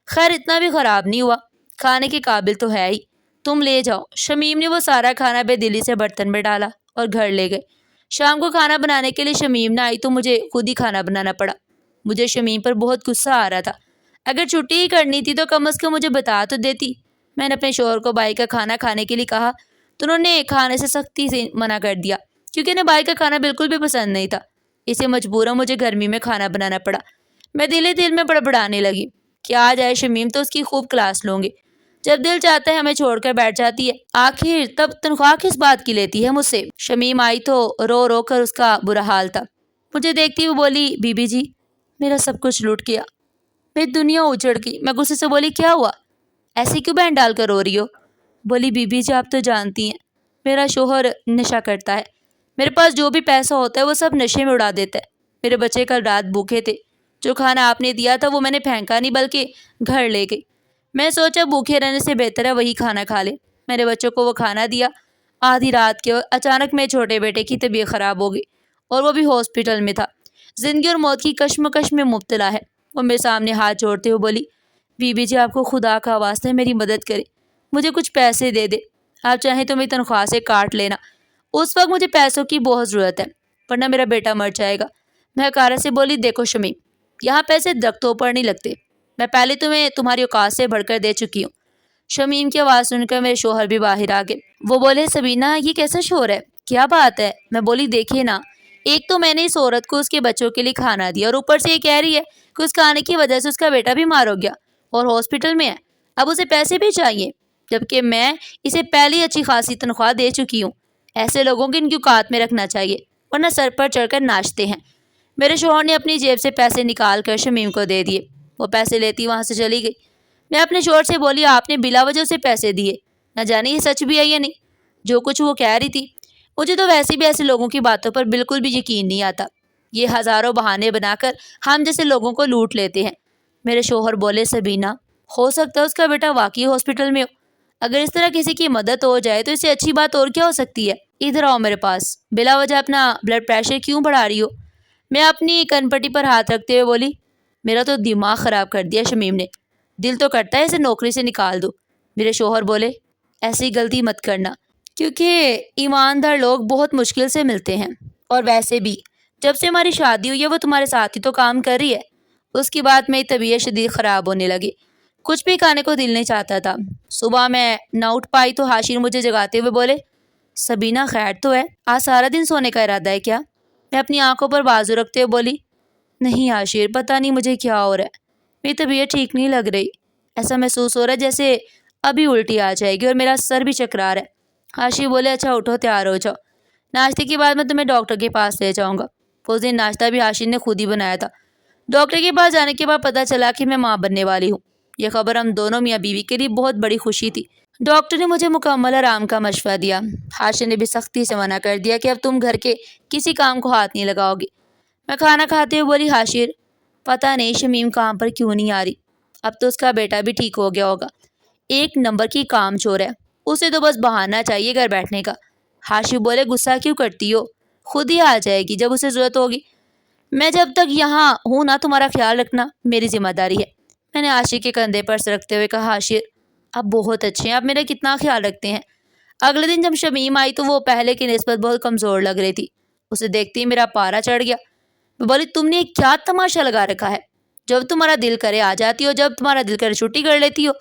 خیر اتنا بھی خراب نہیں ہوا، کھانے کے قابل تو ہے ہی، تم لے جاؤ۔ شمیم نے وہ سارا کھانا بے دلی سے برتن میں ڈالا اور گھر لے گئے۔ شام کو کھانا بنانے کے لیے شمیم نہ آئی تو مجھے خود ہی کھانا بنانا پڑا۔ مجھے شمیم پر بہت غصہ آ رہا تھا۔ اگر چھٹی ہی کرنی تھی تو کم از کم مجھے بتا تو دیتی۔ میں نے اپنے شوہر کو بھائی کا کھانا کھانے کے لیے کہا تو انہوں نے کھانے سے سختی سے منع کر دیا کیونکہ انہیں بھائی کا کھانا بالکل بھی پسند نہیں تھا۔ اسے مجبوراً مجھے گرمی میں کھانا بنانا پڑا۔ میں دل میں بڑبڑانے لگی کہ آج آئے شمیم تو اس کی خوب کلاس لوں گے، جب دل چاہتا ہے ہمیں چھوڑ کر بیٹھ جاتی ہے، آخر تب تنخواہ کس بات کی لیتی ہے مجھ سے۔ شمیم آئی تو رو رو کر اس کا برا حال تھا۔ مجھے دیکھتی وہ بولی، بی بی جی میرا سب کچھ لوٹ گیا، میری دنیا اجڑ گئی۔ میں غصے سے بولی، کیا ہوا؟ ایسے کیوں بہن ڈال کر رو رہی ہو؟ بولی، بی بی جی آپ تو جانتی ہیں میرا شوہر نشہ کرتا ہے، میرے پاس جو بھی پیسہ ہوتا ہے وہ سب نشے میں اڑا دیتا ہے۔ میرے بچے کل رات بھوکے تھے، جو کھانا آپ نے دیا تھا وہ میں نے پھینکا نہیں بلکہ گھر لے گئی۔ میں سوچا بھوکے رہنے سے بہتر ہے وہی کھانا کھا لے۔ میں نے بچوں کو وہ کھانا دیا۔ آدھی رات کے اچانک میرے چھوٹے بیٹے کی طبیعت خراب ہو گئی اور وہ بھی ہاسپٹل میں تھا، زندگی اور موت کی کشمکش میں مبتلا ہے۔ وہ میرے سامنے ہاتھ جوڑتے ہوئے بولی، بی بی جی آپ کو خدا کا واسطہ ہے میری مدد کرے، مجھے کچھ پیسے دے دے، آپ چاہیں تو میری تنخواہ سے کاٹ لینا، اس وقت مجھے پیسوں کی بہت ضرورت ہے ورنہ میرا بیٹا مر جائے گا۔ میں حقارت سے بولی، دیکھو شمیم یہاں پیسے درختوں پر نہیں لگتے، میں پہلے تمہیں تمہاری اوقات سے بڑھ کر دے چکی ہوں۔ شمیم کی آواز سن کر میرے شوہر بھی باہر آ گئے۔ وہ بولے، سبینہ یہ کیسا شور ہے، کیا بات ہے؟ میں بولی، دیکھیے نا، ایک تو میں نے اس عورت کو اس کے بچوں کے لیے کھانا دیا اور اوپر سے یہ کہہ رہی ہے کہ اس کھانے کی وجہ سے اس کا بیٹا بیمار ہو گیا اور ہاسپٹل میں ہے، اب اسے پیسے بھی چاہیے، جبکہ میں اسے پہلی اچھی خاصی تنخواہ دے چکی ہوں۔ ایسے لوگوں کی ان کی اوقات میں رکھنا چاہیے ورنہ سر پر چڑھ کر ناچتے ہیں۔ میرے شوہر نے اپنی جیب سے پیسے نکال کر شمیم کو دے دیے۔ وہ پیسے لیتی وہاں سے چلی گئی۔ میں اپنے شوہر سے بولی، آپ نے بلا وجہ سے پیسے دیے، نہ جانے یہ سچ بھی ہے یا نہیں، جو کچھ وہ کہہ رہی تھی۔ مجھے تو ویسے بھی ایسے لوگوں کی باتوں پر بالکل بھی یقین نہیں آتا، یہ ہزاروں بہانے بنا کر ہم جیسے لوگوں کو لوٹ لیتے ہیں۔ میرے شوہر بولے، سبینہ ہو سکتا ہے اس کا بیٹا واقعی ہاسپٹل میں ہو، اگر اس طرح کسی کی مدد ہو جائے تو اس سے اچھی بات اور کیا ہو سکتی ہے؟ ادھر آؤ میرے پاس، بلا وجہ اپنا بلڈ پریشر کیوں بڑھا رہی ہو؟ میں اپنی کن پٹی پر ہاتھ رکھتے ہوئے بولی، میرا تو دماغ خراب کر دیا شمیم نے، دل تو کرتا ہے اسے نوکری سے نکال دو۔ میرے شوہر بولے، ایسی غلطی مت کرنا، کیونکہ ایماندار لوگ بہت مشکل سے ملتے ہیں، اور ویسے بھی جب سے ہماری شادی ہوئی ہے وہ تمہارے ساتھ ہی تو کام کر رہی ہے، اس کی بات میری طبیعت شدید خراب ہونے لگی، کچھ بھی کھانے کو دل نہیں چاہتا تھا۔ صبح میں نہ اٹھ پائی تو حاشر مجھے جگاتے ہوئے بولے، سبینہ خیر تو ہے؟ آج سارا دن سونے کا ارادہ ہے کیا؟ میں اپنی آنکھوں پر بازو رکھتے ہوئے بولی، نہیں حاشر، پتہ نہیں مجھے کیا ہو رہا ہے، میری طبیعت ٹھیک نہیں لگ رہی، ایسا محسوس ہو رہا ہے جیسے ابھی الٹی آ جائے گی اور میرا سر بھی چکرا رہا ہے۔ حاشر بولے، اچھا اٹھو تیار ہو جاؤ، ناشتے کے بعد میں تمہیں ڈاکٹر کے پاس لے جاؤں گا۔ اس دن ناشتہ بھی حاشر نے خود ہی بنایا تھا۔ ڈاکٹر کے پاس جانے کے بعد پتہ چلا کہ میں ماں بننے والی ہوں۔ یہ خبر ہم دونوں میاں بیوی کے لیے بہت بڑی خوشی تھی۔ ڈاکٹر نے مجھے مکمل آرام کا مشورہ دیا۔ حاشر نے بھی سختی سے منع کر دیا کہ اب تم گھر کے کسی کام کو ہاتھ نہیں لگاؤ گی۔ میں کھانا کھاتے ہوئے بولی، حاشر پتہ نہیں شمیم کام پر کیوں نہیں آ رہی، اب تو اس کا بیٹا بھی ٹھیک ہو گیا ہوگا، ایک نمبر کی کام چور ہے، اسے تو بس بہانہ چاہیے گھر بیٹھنے کا۔ حاشر بولے، غصہ کیوں کرتی ہو، خود ہی آ جائے گی جب اسے ضرورت ہوگی، میں جب تک یہاں ہوں نا تمہارا خیال رکھنا میری ذمہ داری ہے۔ میں نے حاشر کے کندھے پر سر رکھتے ہوئے کہا، حاشر آپ بہت اچھے ہیں، آپ میرا کتنا خیال رکھتے ہیں۔ اگلے دن جب شمیم آئی تو وہ پہلے کی نسبت بہت کمزور لگ رہی تھی۔ اسے دیکھتے ہی میرا پارا چڑھ گیا۔ میں بولی، تم نے کیا تماشا لگا رکھا ہے، جب تمہارا دل کرے آ جاتی ہو، جب تمہارا دل کرے چھٹی کر لیتی ہو،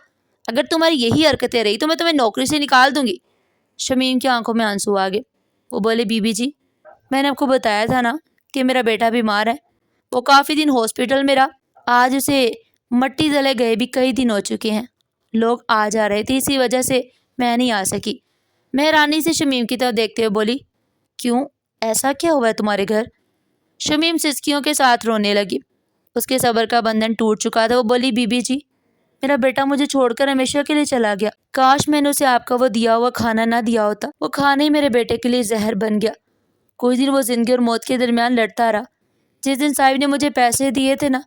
اگر تمہاری یہی حرکتیں رہی تو میں تمہیں نوکری سے نکال دوں گی۔ شمیم کی آنکھوں میں آنسو آ گئے۔ وہ بولے، بی بی جی میں نے آپ کو بتایا تھا نا کہ میرا بیٹا بیمار ہے، وہ کافی دن ہاسپٹل میں رہا، آج اسے مٹی تلے گئے بھی کئی دن ہو چکے ہیں، لوگ آ جا رہے تھے، اسی وجہ سے میں نہیں آ سکی۔ میں حیرانی سے شمیم کی طرف دیکھتے ہوئے بولی، کیوں، ایسا کیا ہوا ہے تمہارے گھر؟ شمیم سسکیوں کے ساتھ رونے لگی، اس کے صبر کا بندھن ٹوٹ چکا تھا۔ وہ بولی، بی بی جی میرا بیٹا مجھے چھوڑ کر ہمیشہ کے لیے چلا گیا، کاش میں نے اسے آپ کا وہ دیا ہوا کھانا نہ دیا ہوتا، وہ کھانا ہی میرے بیٹے کے لیے زہر بن گیا۔ کوئی دن وہ زندگی اور موت کے درمیان لڑتا رہا، جس دن صاحب نے مجھے پیسے دیے تھے نا،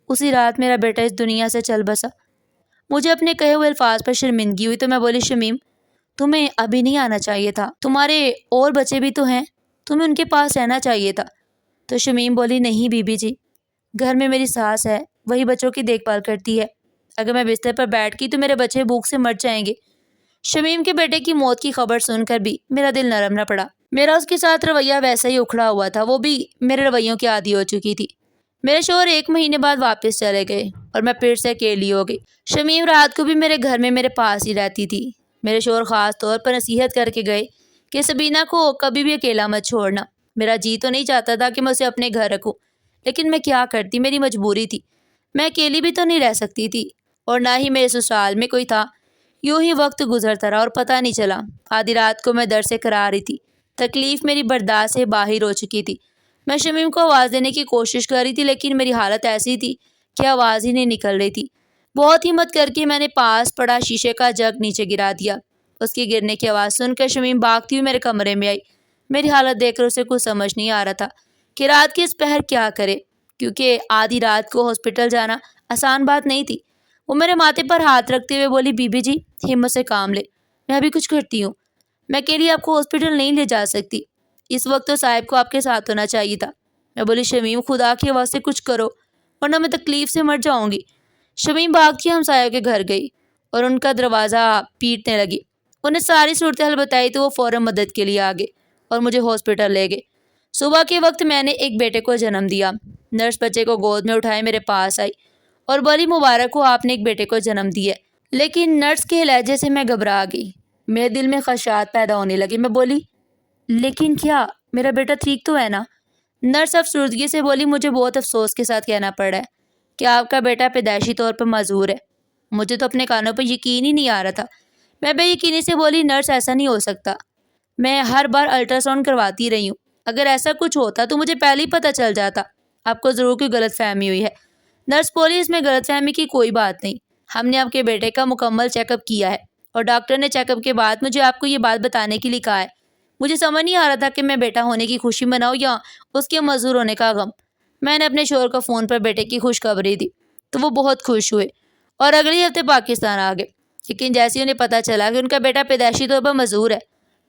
اسی رات میرا بیٹا اس دنیا سے چل بسا۔ مجھے اپنے کہے ہوئے الفاظ پر شرمندگی ہوئی تو میں بولی، شمیم تمہیں ابھی نہیں آنا چاہیے تھا، تمہارے اور بچے بھی تو ہیں، تمہیں ان کے پاس رہنا چاہیے تھا۔ تو شمیم بولی، نہیں بی بی جی، گھر میں میری ساس ہے، وہی بچوں کی دیکھ بھال کرتی ہے، اگر میں بستر پر بیٹھ گئی تو میرے بچے بھوک سے مر جائیں گے۔ شمیم کے بیٹے کی موت کی خبر سن کر بھی میرا دل نرم نہ پڑا۔ میرا اس کے ساتھ رویہ ویسا ہی اکھڑا ہوا تھا، وہ بھی میرے رویوں کی عادی ہو چکی تھی۔ میرے شوہر 1 مہینے بعد واپس چلے گئے اور میں پھر سے اکیلی ہو گئی۔ شمیم رات کو بھی میرے گھر میں میرے پاس ہی رہتی تھی۔ میرے شوہر خاص طور پر نصیحت کر کے گئے کہ سبینہ کو کبھی بھی اکیلا مت چھوڑنا۔ میرا جی تو نہیں چاہتا تھا کہ میں اسے اپنے گھر رکھوں، لیکن میں کیا کرتی، میری مجبوری تھی، میں اکیلی بھی تو نہیں رہ سکتی تھی، اور نہ ہی میرے سسرال میں کوئی تھا۔ یوں ہی وقت گزرتا رہا اور پتہ نہیں چلا، آدھی رات کو میں در سے کرا رہی تھی، تکلیف میری برداشت سے باہر ہو چکی تھی۔ میں شمیم کو آواز دینے کی کوشش کر رہی تھی، لیکن میری حالت ایسی تھی کہ آواز ہی نہیں نکل رہی تھی۔ بہت ہمت کر کے میں نے پاس پڑا شیشے کا جگ نیچے گرا دیا۔ اس کی گرنے کی آواز سن کر شمیم بھاگتی ہوئی میرے کمرے میں آئی۔ میری حالت دیکھ کر اسے کچھ سمجھ نہیں آ رہا تھا کہ رات کی اس پہر کیا کرے، کیونکہ آدھی رات کو ہاسپٹل جانا آسان بات نہیں تھی۔ وہ میرے ماتھے پر ہاتھ رکھتے ہوئے بولی، بی بی جی ہمت سے کام لے، میں ابھی کچھ کرتی ہوں، میں اکیلی آپ کو ہاسپٹل نہیں لے جا سکتی، اس وقت تو صاحب کو آپ کے ساتھ ہونا چاہیے تھا۔ میں بولی، شمیم خدا کے واسطے کچھ کرو ورنہ میں تکلیف سے مر جاؤں گی۔ شمیم بھاگتی ہمسایہ کے گھر گئی اور ان کا دروازہ پیٹنے لگی۔ انہیں ساری صورتحال بتائی تو وہ فوراً مدد کے لیے آ گئے اور مجھے ہاسپٹل لے گئے۔ صبح کے وقت میں نے ایک بیٹے کو جنم دیا۔ نرس بچے کو گود میں اٹھائے میرے پاس آئی اور بولی، مبارک ہو، آپ نے ایک بیٹے کو جنم دیا ہے۔ لیکن نرس کے لہجے سے میں گھبرا گئی، میرے دل میں خدشات پیدا ہونے لگے۔ میں بولی، لیکن کیا میرا بیٹا ٹھیک تو ہے نا؟ نرس افسردگی سے بولی، مجھے بہت افسوس کے ساتھ کہنا پڑ رہا ہے کہ آپ کا بیٹا پیدائشی طور پر معذور ہے۔ مجھے تو اپنے کانوں پر یقین ہی نہیں آ رہا تھا۔ میں بے یقینی سے بولی، نرس ایسا نہیں ہو سکتا، میں ہر بار الٹرا ساؤنڈ کرواتی رہی ہوں، اگر ایسا کچھ ہوتا تو مجھے پہلے ہی پتہ چل جاتا، آپ کو ضرور کوئی غلط فہمی ہوئی ہے۔ نرس بولی، اس میں غلط فہمی کی کوئی بات نہیں، ہم نے آپ کے بیٹے کا مکمل چیک اپ کیا ہے اور ڈاکٹر نے چیک اپ کے بعد مجھے آپ کو یہ بات بتانے کے لیے کہا ہے۔ مجھے سمجھ نہیں آ رہا تھا کہ میں بیٹا ہونے کی خوشی مناؤں یا اس کے معذور ہونے کا غم۔ میں نے اپنے شوہر کو فون پر بیٹے کی خوشخبری دی تو وہ بہت خوش ہوئے اور اگلے ہفتے پاکستان آ گئے، لیکن جیسے انہیں پتہ چلا کہ ان کا بیٹا پیدائشی طور پر معذور ہے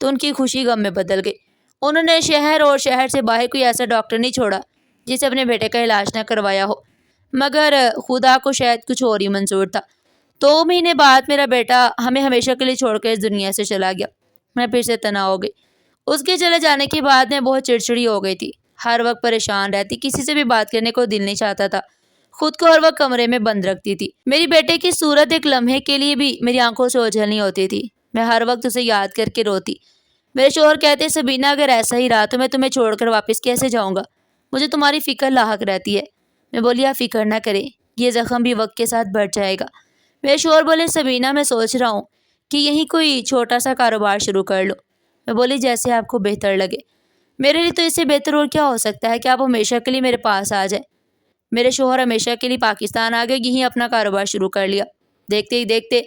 تو ان کی خوشی غم میں بدل گئی۔ انہوں نے شہر اور شہر سے باہر کوئی ایسا ڈاکٹر نہیں چھوڑا جسے اپنے بیٹے کا علاج نہ کروایا ہو، مگر خدا کو شاید کچھ اور ہی منظور تھا۔ 2 مہینے بعد میرا بیٹا ہمیں ہمیشہ کے لیے چھوڑ کر اس دنیا سے چلا گیا۔ میں پھر سے تنہا ہو گئی۔ اس کے چلے جانے کے بعد میں بہت چڑچڑی ہو گئی تھی، ہر وقت پریشان رہتی، کسی سے بھی بات کرنے کو دل نہیں چاہتا تھا۔ خود کو ہر وقت کمرے میں بند رکھتی تھی۔ میری بیٹے کی صورت ایک لمحے کے لیے بھی میری آنکھوں سے اوجھل نہیں ہوتی تھی۔ میں ہر وقت اسے یاد کر کے روتی۔ میرے شوہر کہتے سبینہ اگر ایسا ہی رہا تو میں تمہیں چھوڑ کر واپس کیسے جاؤں گا؟ مجھے تمہاری فکر لاحق رہتی ہے۔ میں بولی آپ فکر نہ کریں، یہ زخم بھی وقت کے ساتھ بڑھ جائے گا۔ میرے شوہر بولے سبینہ میں سوچ رہا ہوں کہ یہیں کوئی چھوٹا سا کاروبار شروع کر لو۔ میں بولی جیسے آپ کو بہتر لگے۔ میرے لیے تو اس سے بہتر اور کیا ہو سکتا ہے کہ آپ ہمیشہ کے لیے میرے پاس آ جائیں۔ میرے شوہر ہمیشہ کے لیے پاکستان آ گئے، یہیں اپنا کاروبار شروع کر لیا۔ دیکھتے ہی دیکھتے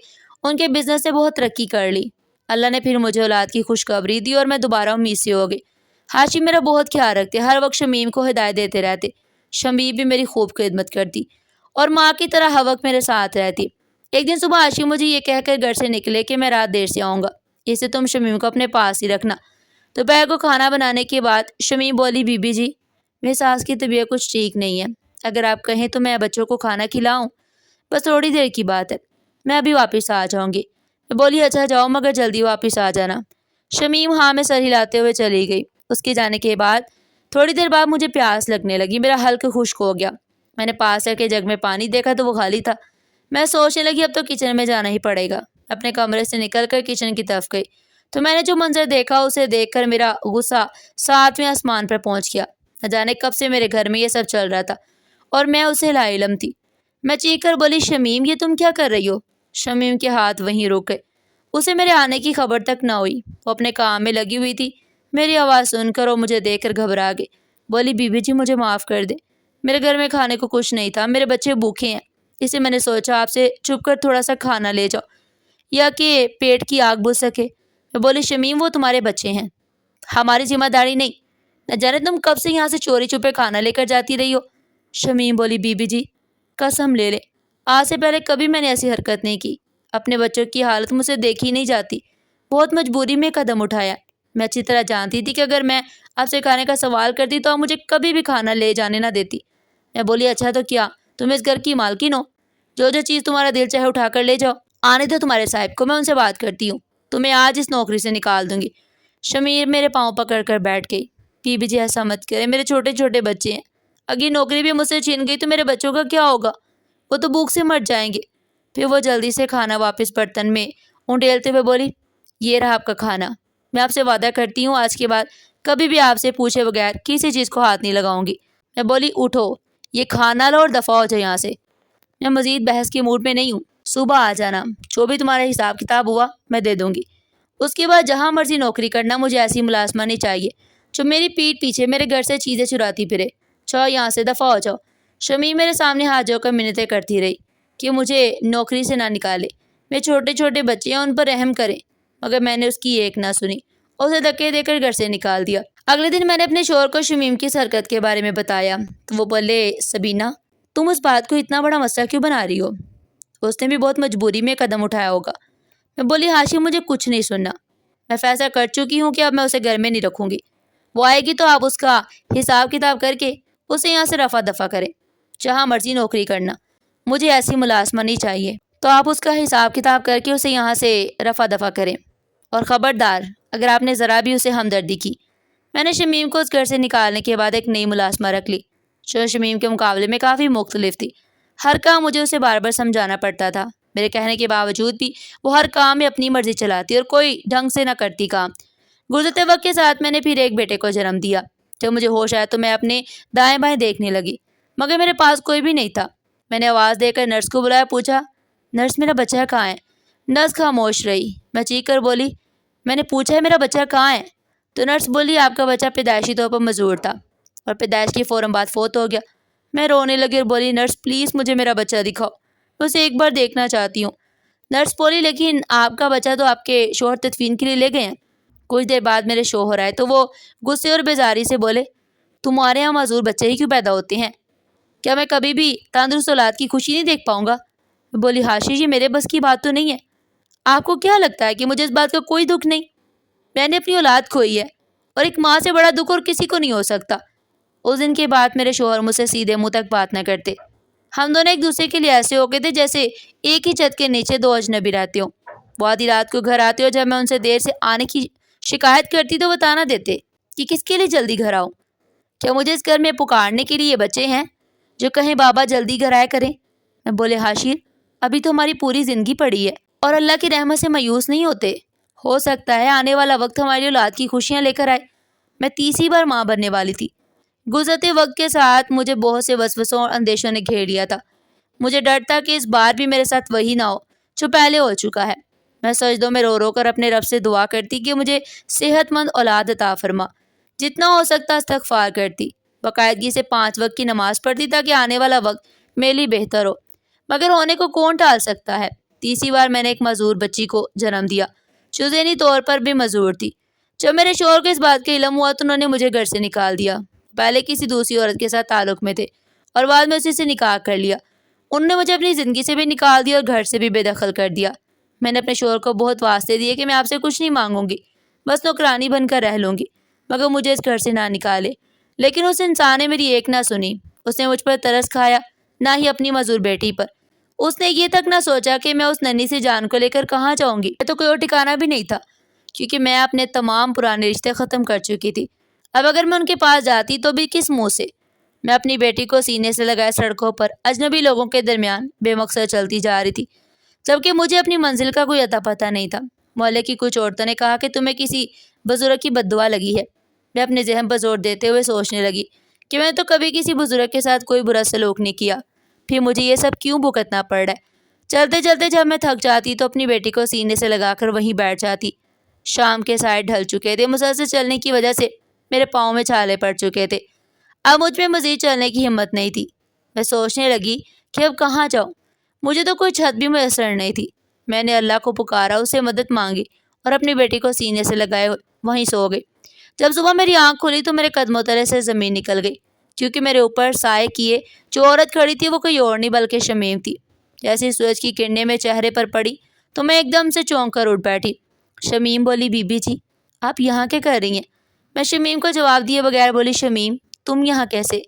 ان کے بزنس نے بہت ترقی کر لی۔ اللہ نے پھر مجھے اولاد کی خوشخبری دی اور میں دوبارہ امید سے ہو گئی۔ ہاشم میرا بہت خیال رکھتے، ہر وقت شمیم کو ہدایت دیتے رہتے۔ شمیم بھی میری خوب خدمت کرتی اور ماں کی طرح ہر وقت میرے ساتھ رہتی۔ ایک دن صبح ہاشم مجھے یہ کہہ کر گھر سے نکلے کہ میں رات دیر سے آؤں گا، اس سے تم شمیم کو اپنے پاس ہی رکھنا۔ دوپہر کو کھانا بنانے کے بعد شمیم بولی بی بی جی میری ساس کی طبیعت کچھ ٹھیک نہیں ہے، اگر آپ کہیں تو میں بچوں کو کھانا کھلاؤں؟ بس تھوڑی دیر کی بات ہے، میں ابھی واپس آ جاؤں گی۔ میں بولی اچھا جاؤ مگر جلدی واپس آ جانا۔ شمیم ہاں میں سر ہلاتے ہوئے چلی گئی۔ اس کے جانے کے بعد تھوڑی دیر بعد مجھے پیاس لگنے لگی، میرا حلق خشک ہو گیا۔ میں نے پاس کے جگ میں پانی دیکھا تو وہ خالی تھا۔ میں سوچنے لگی اب تو کچن میں جانا ہی پڑے گا۔ اپنے کمرے سے نکل کر کچن کی طرف گئی تو میں نے جو منظر دیکھا اسے دیکھ کر میرا غصہ 7ویں آسمان پر پہنچ گیا۔ نہ جانے کب سے میرے گھر میں یہ سب چل رہا تھا اور میں اسے لا علم تھی۔ میں چیخ کر بولی شمیم یہ تم کیا کر رہی ہو؟ شمیم کے ہاتھ وہیں رک گئے، اسے میرے آنے کی خبر تک نہ ہوئی، وہ اپنے کام میں لگی ہوئی تھی۔ میری آواز سن کر وہ مجھے دیکھ کر گھبرا گئی، بولی بی بی جی مجھے معاف کر دے، میرے گھر میں کھانے کو کچھ نہیں تھا، میرے بچے بھوکے ہیں، اسے میں نے سوچا آپ سے چھپ کر تھوڑا سا کھانا لے جاؤ یا کہ پیٹ کی آگ بجھ سکے۔ میں بولی شمیم وہ تمہارے بچے ہیں، ہماری ذمہ داری نہیں، نہ جانے تم کب سے یہاں سے چوری چھپے کھانا لے کر جاتی رہی ہو۔ شمیم بولی بی بی جی قسم لے لے آج سے پہلے کبھی میں نے ایسی حرکت نہیں کی، اپنے بچوں کی حالت مجھ سے دیکھی نہیں جاتی، بہت مجبوری میں قدم اٹھایا۔ میں اچھی طرح جانتی تھی کہ اگر میں آپ سے کھانے کا سوال کرتی تو آپ مجھے کبھی بھی کھانا لے جانے نہ دیتی۔ میں بولی اچھا تو کیا تم اس گھر کی مالکن ہو؟ جو جو چیز تمہارا دل چاہے اٹھا کر لے جاؤ، آنے دو تمہارے صاحب کو، میں ان سے بات کرتی ہوں، تمہیں آج اس نوکری سے نکال دوں گی۔ شمیر میرے پاؤں پکڑ کر بیٹھ گئی۔ بی بی جی ایسا مت کرے، میرے چھوٹے چھوٹے بچے ہیں، اگر نوکری بھی مجھ سے چھین گئی تو میرے بچوں کا کیا ہوگا؟ وہ تو بھوک سے مر جائیں گے۔ پھر وہ جلدی سے کھانا واپس برتن میں انڈیلتے ہوئے بولی یہ رہا آپ کا کھانا، میں آپ سے وعدہ کرتی ہوں آج کے بعد کبھی بھی آپ سے پوچھے بغیر کسی چیز کو ہاتھ نہیں لگاؤں گی۔ میں بولی اٹھو یہ کھانا لو اور دفع ہو جائے یہاں سے، میں مزید بحث کے موڈ میں نہیں ہوں، صبح آ جانا، جو بھی تمہارا حساب کتاب ہوا میں دے دوں گی، اس کے بعد جہاں مرضی نوکری کرنا، مجھے ایسی ملازمہ نہیں چاہیے جو میری پیٹھ پیچھے میرے گھر سے چیزیں چراتی پھرے، جاؤ یہاں سے دفع ہو جاؤ۔ شمیم میرے سامنے ہاتھ جوڑ کر منتیں کرتی رہی کہ مجھے نوکری سے نہ نکالے، میرے چھوٹے چھوٹے بچے ہیں ان پر رحم کرے، مگر میں نے اس کی ایک نہ سنی، اسے دھکے دے کر گھر سے نکال دیا۔ اگلے دن میں نے اپنے شوہر کو شمیم کی اس حرکت کے بارے میں بتایا تو وہ بولے سبینہ تم اس بات کو اتنا بڑا مسئلہ کیوں بنا رہی ہو؟ اس نے بھی بہت مجبوری میں قدم اٹھایا ہوگا۔ میں بولی ہاشم مجھے کچھ نہیں سننا، میں فیصلہ کر چکی ہوں کہ اب میں اسے گھر میں نہیں رکھوں گی، وہ آئے گی تو آپ اس کا حساب کتاب کر کے اسے یہاں سے رفع دفع کریں، جہاں مرضی نوکری کرنا، مجھے ایسی ملازمہ نہیں چاہیے، تو آپ اس کا حساب کتاب کر کے اسے یہاں سے رفع دفع کریں، اور خبردار اگر آپ نے ذرا بھی اسے ہمدردی کی۔ میں نے شمیم کو اس گھر سے نکالنے کے بعد ایک نئی ملازمہ رکھ لی جو شمیم کے مقابلے میں کافی مختلف تھی۔ ہر کام مجھے اسے بار بار سمجھانا پڑتا تھا، میرے کہنے کے باوجود بھی وہ ہر کام میں اپنی مرضی چلاتی اور کوئی ڈھنگ سے نہ کرتی کام۔ گزرتے وقت کے ساتھ میں نے پھر ایک بیٹے کو جنم دیا۔ جب مجھے ہوش آیا تو میں اپنے دائیں بائیں دیکھنے لگی مگر میرے پاس کوئی بھی نہیں تھا۔ میں نے آواز دے کر نرس کو بلایا، پوچھا نرس میرا بچہ کہاں ہے؟ نرس خاموش رہی۔ میں چیخ کر بولی میں نے پوچھا ہے میرا بچہ کہاں ہے؟ تو نرس بولی آپ کا بچہ پیدائشی طور پر معذور تھا اور پیدائش کے فوراً بعد فوت ہو گیا۔ میں رونے لگی اور بولی نرس پلیز مجھے میرا بچہ دکھاؤ، میں اسے ایک بار دیکھنا چاہتی ہوں۔ نرس بولی لیکن آپ کا بچہ تو آپ کے شوہر تدفین کے لیے لے گئے ہیں۔ کچھ دیر بعد میرے شوہر آئے تو وہ غصے اور بیزاری سے بولے تمہارے یہاں معذور بچے ہی کیوں پیدا ہوتے ہیں؟ کیا میں کبھی بھی تندرست اولاد کی خوشی نہیں دیکھ پاؤں گا؟ میں بولی ہاشی جی میرے بس کی بات تو نہیں ہے، آپ کو کیا لگتا ہے کہ مجھے اس بات کا کوئی دکھ نہیں؟ میں نے اپنی اولاد کھوئی ہے اور ایک ماں سے بڑا دکھ اور کسی کو نہیں ہو سکتا۔ اس دن کے بعد میرے شوہر مجھ سے سیدھے منہ تک بات نہ کرتے، ہم دونوں ایک دوسرے کے لیے ایسے ہو گئے تھے جیسے ایک ہی چھت کے نیچے دو اجنبی رہتے ہوں۔ وہ آدھی رات کو گھر آتے اور جب میں ان سے دیر سے آنے کی شکایت کرتی تو بتا نہ دیتے کہ کس کے لیے جلدی گھر آؤں۔ کیا مجھے اس گھر میں پکارنے کے لیے یہ بچے ہیں جو کہیں بابا جلدی گھر آیا کریں۔ میں بولے حاشر ابھی تو ہماری پوری زندگی پڑی ہے اور اللہ کی رحمت سے مایوس نہیں ہوتے، ہو سکتا ہے آنے والا وقت ہماری اولاد کی خوشیاں لے کر آئے۔ میں تیسری بار ماں بننے والی تھی۔ گزرتے وقت کے ساتھ مجھے بہت سے وسوسوں اور اندیشوں نے گھیر لیا تھا۔ مجھے ڈر تھا کہ اس بار بھی میرے ساتھ وہی نہ ہو جو پہلے ہو چکا ہے۔ میں سجدوں میں رو رو کر اپنے رب سے دعا کرتی کہ مجھے صحت مند اولاد عطا فرما، جتنا ہو سکتا استغفار کرتی، باقاعدگی سے 5 وقت کی نماز پڑھتی تاکہ آنے والا وقت میرے لیے بہتر ہو، مگر ہونے کو کون ٹال سکتا ہے۔ تیسری بار میں نے ایک معذور بچی کو جنم دیا جو ذہنی طور پر بھی معذور تھی۔ جب میرے شوہر کو اس بات کا علم ہوا تو انہوں نے مجھے گھر سے نکال دیا۔ پہلے کسی دوسری عورت کے ساتھ تعلق میں تھے اور بعد میں اسی سے نکاح کر لیا۔ انہوں نے مجھے اپنی زندگی سے بھی نکال دیا اور گھر سے بھی بے دخل کر دیا۔ میں نے اپنے شوہر کو بہت واسطے دیے کہ میں آپ سے کچھ نہیں مانگوں گی، بس نوکرانی بن کر رہ لوں گی، مگر مجھے اس گھر سے نہ نکالے۔ لیکن اس انسان نے میری ایک نہ سنی۔ اس نے مجھ پر ترس کھایا، نہ ہی اپنی معذور بیٹی پر۔ اس نے یہ تک نہ سوچا کہ میں اس ننھی سی جان کو لے کر کہاں جاؤں گی۔ تو کوئی اور ٹھکانہ بھی نہیں تھا کیونکہ میں اپنے تمام پرانے رشتے ختم کر چکی تھی۔ اب اگر میں ان کے پاس جاتی تو بھی کس منہ سے؟ میں اپنی بیٹی کو سینے سے لگائے سڑکوں پر اجنبی لوگوں کے درمیان بے مقصد چلتی جا رہی تھی، جبکہ مجھے اپنی منزل کا کوئی اتا پتہ نہیں تھا۔ محلے کی کچھ عورتوں نے کہا کہ تمہیں کسی بزرگ کی بد دعا لگی ہے۔ میں اپنے ذہن پر زور دیتے ہوئے سوچنے لگی کہ میں نے تو کبھی کسی بزرگ کے ساتھ کوئی برا سلوک نہیں کیا، پھر مجھے یہ سب کیوں بھگتنا پڑ رہا ہے؟ چلتے چلتے جب میں تھک جاتی تو اپنی بیٹی کو سینے سے لگا کر وہیں بیٹھ جاتی۔ شام کے سائے ڈھل چکے تھے، مسلسل چلنے کی وجہ سے میرے پاؤں میں چھالے پڑ چکے تھے۔ اب مجھ میں مزید چلنے کی ہمت نہیں تھی۔ میں سوچنے لگی کہ اب کہاں جاؤں؟ مجھے تو کوئی چھت بھی میسر نہیں تھی۔ میں نے اللہ کو پکارا، اسے مدد مانگی اور اپنی بیٹی کو سینے سے لگائے وہیں سو گئی۔ جب صبح میری آنکھ کھلی تو میرے قدموں تلے سے زمین نکل گئی، کیونکہ میرے اوپر سائے کیے جو عورت کھڑی تھی وہ کوئی اور نہیں بلکہ شمیم تھی۔ جیسے ہی سورج کی کرنیں میں چہرے پر پڑی تو میں ایک دم سے چونک کر اٹھ بیٹھی۔ شمیم بولی بی بی جی آپ یہاں کیا کر رہی ہیں؟ میں شمیم کو جواب دیے بغیر بولی شمیم تم یہاں کیسے؟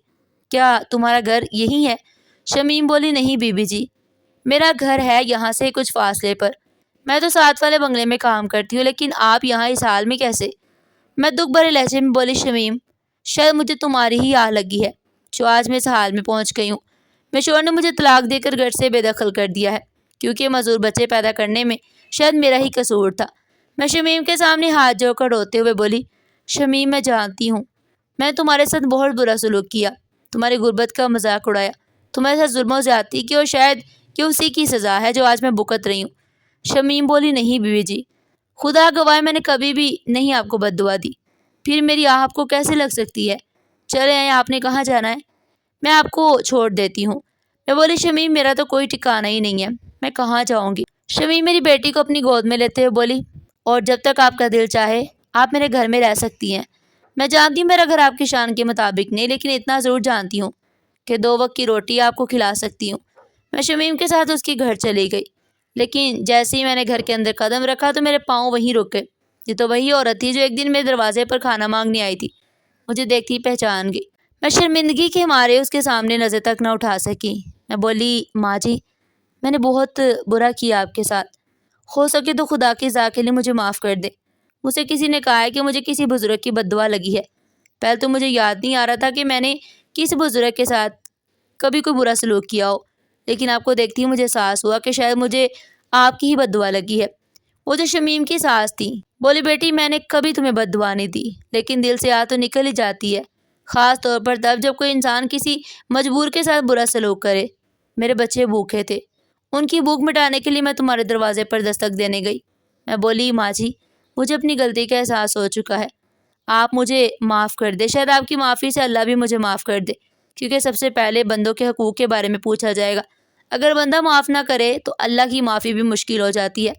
کیا تمہارا گھر یہی ہے؟ شمیم بولی نہیں بی بی جی، میرا گھر ہے یہاں سے کچھ فاصلے پر، میں تو ساتھ والے بنگلے میں کام کرتی ہوں، لیکن آپ یہاں اس حال میں کیسے؟ میں دکھ بھرے لہجے میں بولی شمیم شاید مجھے تمہاری ہی آہ لگی ہے جو آج میں اس حال میں پہنچ گئی ہوں۔ میرے شوہر نے مجھے طلاق دے کر گھر سے بے دخل کر دیا ہے کیونکہ معذور بچے پیدا کرنے میں شاید میرا ہی قصور تھا۔ میں شمیم کے سامنے ہاتھ جوڑ کر روتے ہوئے بولی شمیم میں جانتی ہوں میں نے تمہارے ساتھ بہت برا سلوک کیا، تمہاری غربت کا مذاق اڑایا، تمہارے ساتھ ظلم و زیادتی کی اور شاید یہ اسی کی سزا ہے جو آج میں بھگت رہی ہوں۔ شمیم بولی نہیں بیوی جی، خدا گواہ میں نے کبھی بھی نہیں آپ کو بد دعا دی، پھر میری آہ آپ کو کیسے لگ سکتی ہے؟ چلے آئیں آپ نے کہاں جانا ہے؟ میں آپ کو چھوڑ دیتی ہوں۔ میں بولی شمیم میرا تو کوئی ٹھکانہ ہی نہیں ہے، میں کہاں جاؤں گی؟ شمیم میری بیٹی کو اپنی گود میں لیتے ہوئے بولی اور جب تک آپ کا دل چاہے آپ میرے گھر میں رہ سکتی ہیں۔ میں جانتی ہوں میرا گھر آپ کی شان کے مطابق نہیں، لیکن اتنا ضرور جانتی ہوں کہ 2 وقت کی روٹی آپ کو کھلا سکتی ہوں۔ میں شمیم کے ساتھ اس کے گھر چلی گئی، لیکن جیسے ہی میں نے گھر کے اندر قدم رکھا تو میرے پاؤں وہیں رک گئے۔ یہ تو وہی عورت تھی جو ایک دن میرے دروازے پر کھانا مانگنے آئی تھی۔ مجھے دیکھتی پہچان گئی۔ میں شرمندگی کے مارے اس کے سامنے نظر تک نہ اٹھا سکی۔ میں بولی ماں جی میں نے بہت برا کیا آپ کے ساتھ، ہو سکے تو خدا کی رضا کے لیے مجھے معاف کر دے۔ مجھ سے کسی نے کہا ہے کہ مجھے کسی بزرگ کی بد دعا لگی ہے۔ پہلے تو مجھے یاد نہیں آ رہا تھا کہ میں نے کسی بزرگ کے ساتھ کبھی کوئی برا سلوک کیا ہو، لیکن آپ کو دیکھتی مجھے احساس ہوا کہ شاید مجھے آپ کی ہی بد دعا لگی ہے۔ وہ جو شمیم کی ساس تھی بولی بیٹی میں نے کبھی تمہیں بد دعا نہیں دی، لیکن دل سے آ تو نکل ہی جاتی ہے، خاص طور پر تب جب کوئی انسان کسی مجبور کے ساتھ برا سلوک کرے۔ میرے بچے بھوکے تھے، ان کی بھوک مٹانے کے لیے میں تمہارے دروازے پر دستک دینے گئی۔ میں بولی ماں جی مجھے اپنی غلطی کا احساس ہو چکا ہے، آپ مجھے معاف کر دے، شاید آپ کی معافی سے اللہ بھی مجھے معاف کر دے، کیونکہ سب سے پہلے بندوں کے حقوق کے بارے میں پوچھا جائے گا۔ اگر بندہ معاف نہ کرے تو اللہ کی معافی بھی مشکل ہو جاتی ہے۔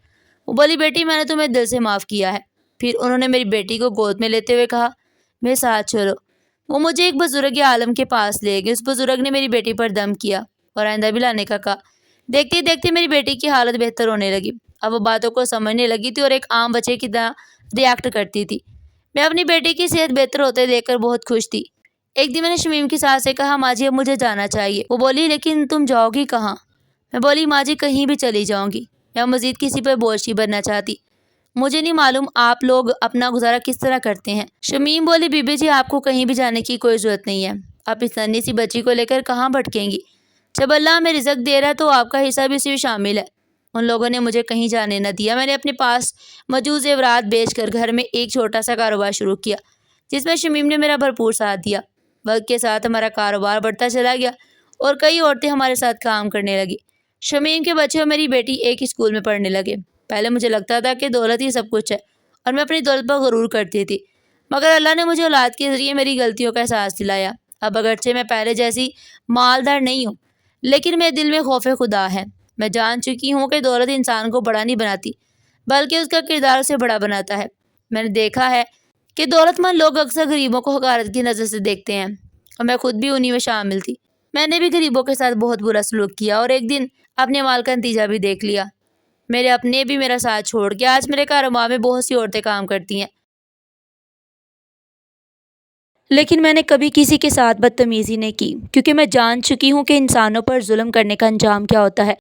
وہ بولی بیٹی میں نے تمہیں دل سے معاف کیا ہے۔ پھر انہوں نے میری بیٹی کو گود میں لیتے ہوئے کہا میرے ساتھ چلو۔ وہ مجھے ایک بزرگ عالم کے پاس لے گئے۔ اس بزرگ نے میری بیٹی پر دم کیا اور آئندہ بھی لانے کا کہا۔ دیکھتے دیکھتے میری بیٹی کی حالت بہتر ہونے لگی، اب وہ باتوں کو سمجھنے لگی تھی اور ایک عام بچے کی طرح ریئیکٹ کرتی تھی۔ میں اپنی بیٹی کی صحت بہتر ہوتے دیکھ کر بہت خوش تھی۔ ایک دن میں نے شمیم کی ساس سے کہا ماں جی اب مجھے جانا چاہیے۔ وہ بولی لیکن تم جاؤ گی کہاں؟ میں بولی ماں جی کہیں بھی چلی جاؤں گی، میں مزید کسی پر بوجھ نہیں بننا چاہتی، مجھے نہیں معلوم آپ لوگ اپنا گزارا کس طرح کرتے ہیں۔ شمیم بولی بی بی جی آپ کو کہیں بھی جانے کی کوئی ضرورت نہیں ہے، آپ اس ننھی سی بچی کو لے کر کہاں بھٹکیں گی؟ جب اللہ ہمیں رزق دے رہا ہے تو آپ کا حصہ بھی اسی میں شامل ہے۔ ان لوگوں نے مجھے کہیں جانے نہ دیا۔ میں نے اپنے پاس موجود زیورات بیچ کر گھر میں ایک چھوٹا سا کاروبار شروع کیا، جس میں شمیم نے میرا بھرپور ساتھ دیا۔ وقت کے ساتھ ہمارا کاروبار بڑھتا چلا گیا اور کئی عورتیں ہمارے ساتھ کام کرنے لگی۔ شمیم کے بچے اور میری بیٹی ایک ہی اسکول میں پڑھنے لگے۔ پہلے مجھے لگتا تھا کہ دولت ہی سب کچھ ہے اور میں اپنی دولت پر غرور کرتی تھی، مگر اللہ نے مجھے اولاد کے ذریعے میری غلطیوں کا احساس دلایا۔ اب اگرچہ میں پہلے جیسی مالدار نہیں ہوں، لیکن میرے دل میں خوف خدا ہے۔ میں جان چکی ہوں کہ دولت انسان کو بڑا نہیں بناتی، بلکہ اس کا کردار اسے بڑا بناتا ہے۔ میں نے دیکھا ہے کہ دولت مند لوگ اکثر غریبوں کو حقارت کی نظر سے دیکھتے ہیں، اور میں خود بھی انہی میں شامل تھی۔ میں نے بھی غریبوں کے ساتھ بہت برا سلوک کیا اور ایک دن اپنے مال کا نتیجہ بھی دیکھ لیا۔ میرے اپنے بھی میرا ساتھ چھوڑ کے آج میرے کاروبار میں بہت سی عورتیں کام کرتی ہیں، لیکن میں نے کبھی کسی کے ساتھ بدتمیزی نہیں کی، کیونکہ میں جان چکی ہوں کہ انسانوں پر ظلم کرنے کا انجام کیا ہوتا ہے۔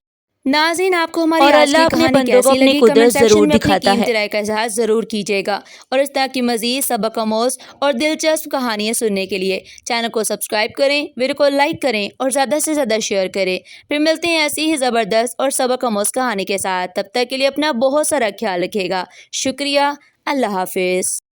ناظرین، آپ کو ہماری اور آج اللہ کی اپنے کہانی بندوں کو کیسی اپنی لگی؟ قدرت کمنٹ سیکشن ضرور میں اپنی دکھاتا ہے۔ قیمتی رائے کا اظہار ضرور کیجیے گا، اور اس طرح کی مزید سبق آموز اور دلچسپ کہانیاں سننے کے لیے چینل کو سبسکرائب کریں، ویڈیو کو لائک کریں اور زیادہ سے زیادہ شیئر کریں۔ پھر ملتے ہیں ایسی ہی زبردست اور سبق آموز کہانی کے ساتھ۔ تب تک کے لیے اپنا بہت سارا خیال رکھیے گا۔ شکریہ۔ اللہ حافظ۔